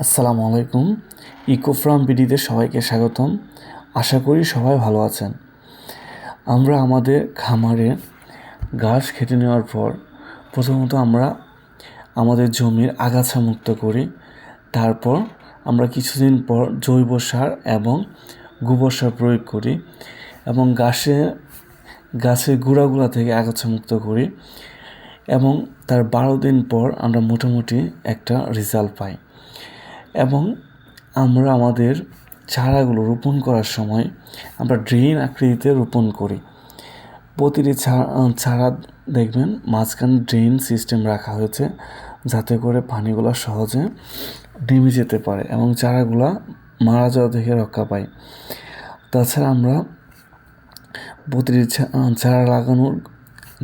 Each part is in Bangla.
আসসালামু আলাইকুম। ইকো ফার্ম বিডিতে সবাইকে স্বাগতম। আশা করি সবাই ভালো আছেন। আমরা আমাদের খামারে ঘাস কেটে নেওয়ার পর প্রথমত আমরা আমাদের জমির আগাছা মুক্ত করি। তারপর আমরা কিছুদিন পর জৈব সার এবং গোবর সার প্রয়োগ করি এবং গাছের গোড়াগুলা থেকে আগাছা মুক্ত করি এবং তার 12 দিন পর আমরা মোটামুটি একটা রেজাল্ট পাই। এবং আমরা আমাদের চারাগুলো রোপণ করার সময় আমরা ড্রেন আকৃতিতে রোপণ করি। প্রতিটি চারা দেখবেন মাঝখানে ড্রেন সিস্টেম রাখা হয়েছে, যাতে করে পানিগুলো সহজে নেমে যেতে পারে এবং চারাগুলা মারা যাওয়া থেকে রক্ষা পায়। তাছাড়া আমরা প্রতিটি চারা লাগানোর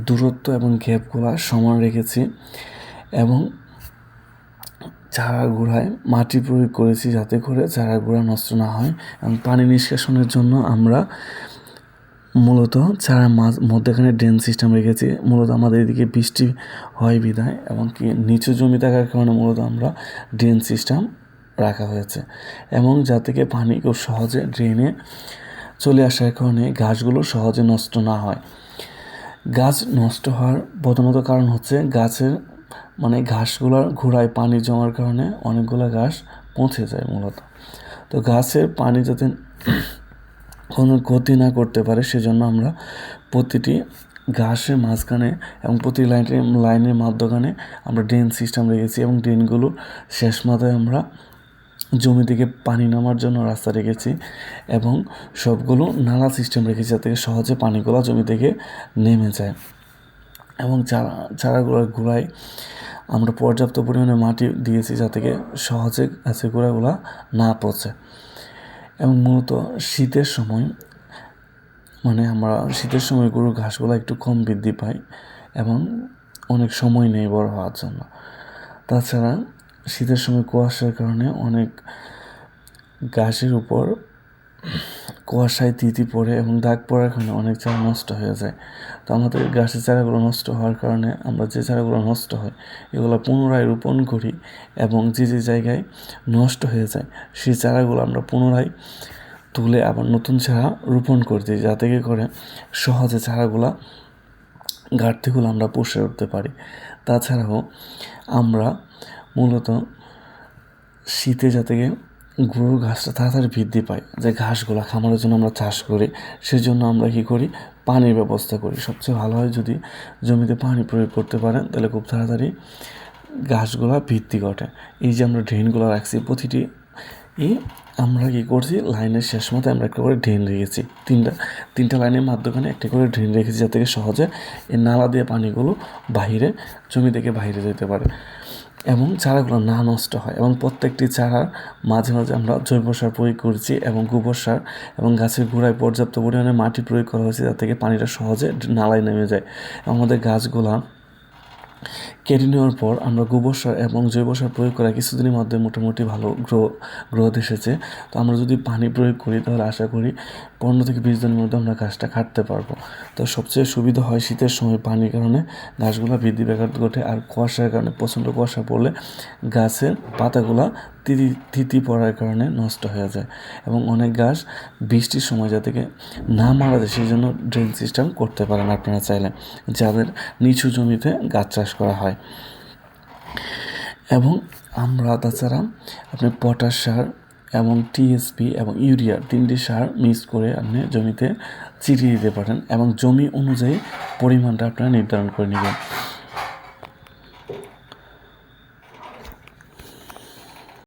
দূরত্ব এবং গ্যাপগুলো সমান রেখেছি এবং চারা গোড়ায় মাটি প্রয়োগ করেছি, যাতে করে চারা গোড়া নষ্ট না হয়। এবং পানি নিষ্কাশনের জন্য আমরা মূলত চারার মধ্যখানে ড্রেন সিস্টেম রেখেছি। মূলত আমাদের এদিকে বৃষ্টি হয় বিধায় এবং কি নিচু জমি থাকার কারণে মূলত আমরা ড্রেন সিস্টেম রাখা হয়েছে এবং যাতে করে পানি খুব সহজে ড্রেনে চলে আসার কারণে গাছগুলো সহজে নষ্ট না হয়। গাছ নষ্ট হওয়ার প্রধানত কারণ হচ্ছে ঘাসগুলোর গোড়ায় পানি জমার কারণে অনেকগুলো ঘাস পচে যায় মূলত। তো গাছের পানি যাতে কোনো ক্ষতি না করতে পারে সেজন্য আমরা প্রতিটি ঘাসের মাঝখানে এবং প্রতি লাইনের মাঝখানে আমরা ড্রেন সিস্টেম রেখেছি এবং ড্রেনগুলোর শেষ মাথায় আমরা জমি থেকে পানি নামার জন্য রাস্তা রেখেছি এবং সবগুলো নালা সিস্টেম রেখেছি, যাতে সহজে পানিগুলো জমি থেকে নেমে যায়। এবং চারাগুলোর গোড়ায় আমরা পর্যাপ্ত পরিমাণে মাটি দিয়েছি, যাতে সহজে গাছের গোড়াগুলো না পচে। এবং মূলত শীতের সময় আমরা শীতের সময় গরুর ঘাসগুলো একটু কম বৃদ্ধি পায় এবং অনেক সময় নেই বড় হওয়ার জন্য। তাছাড়া শীতের সময় কুয়াশার কারণে অনেক ঘাসের উপর কুয়াশায় তিতি পড়ে এবং দাগ পড়ার কারণে অনেক চারা নষ্ট হয়ে যায়। তো আমাদের গাছের চারাগুলো নষ্ট হওয়ার কারণে আমরা যে চারাগুলো নষ্ট হয় এগুলো পুনরায় রোপণ করি এবং যে জায়গায় নষ্ট হয়ে যায় সেই চারাগুলো আমরা পুনরায় তুলে আবার নতুন চারা রোপণ করে দিই, যাতে করে সহজে চারাগুলা ঘাটতিগুলো আমরা পুষে উঠতে পারি। তাছাড়াও আমরা মূলত শীতে যাতে গরুর ঘাসটা তাড়াতাড়ি বৃদ্ধি পায়, যে ঘাসগুলো খামারের জন্য আমরা চাষ করি, সেজন্য আমরা কী করি, পানির ব্যবস্থা করি। সবচেয়ে ভালো হয় যদি জমিতে পানি প্রয়োগ করতে পারেন, তাহলে খুব তাড়াতাড়ি ঘাসগুলো বৃদ্ধি ঘটে। এই যে আমরা ড্রেনগুলো রাখছি প্রতিটি আমরা কী করছি, লাইনের শেষ মতো আমরা একটা করে ড্রেন রেখেছি, তিনটা লাইনের মাধ্যমে একটা করে ড্রেন রেখেছি, যাতে সহজে এই নালা দিয়ে পানিগুলো জমি থেকে বাইরে যেতে পারে এবং চারাগুলো না নষ্ট হয়। এবং প্রত্যেকটি চারার মাঝে মাঝে আমরা জৈব সার প্রয়োগ করছি এবং গোবর সার এবং গাছের গোড়ায় পর্যাপ্ত পরিমাণে মাটি প্রয়োগ করা হয়েছে, যাতে পানিটা সহজে নালায় নেমে যায়। আমাদের গাছগুলা কেটে নেওয়ার পর আমরা গোবর সার এবং জৈব সার প্রয়োগ করা কিছুদিনের মধ্যে মোটামুটি ভালো গ্রোথ এসেছে। তো আমরা যদি পানি প্রয়োগ করি তাহলে আশা করি 15 থেকে 20 দিনের মধ্যে আমরা গাছটা কাটতে পারবো। তো সবচেয়ে সুবিধা হয় শীতের সময় পানির কারণে গাছগুলো বৃদ্ধি ব্যাঘাত ঘটে, আর কুয়াশার কারণে প্রচণ্ড কুয়াশা পড়লে গাছের পাতাগুলা তিতি পড়ার কারণে নষ্ট হয়ে যায় এবং অনেক গাছ বৃষ্টির সময় যাতে না মারা যায় সেই জন্য ড্রেন সিস্টেম করতে পারেন আপনারা চাইলে, যাদের নিচু জমিতে গাছ চাষ করা হয়। এবং আমরা তাছাড়া আপনি পটাশ সার এবং টিএসপি এবং ইউরিয়া 3টি সার মিক্স করে আপনি জমিতে ছিটিয়ে দিতে পারেন এবং জমি অনুযায়ী পরিমাণটা আপনারা নির্ধারণ করে নেবেন।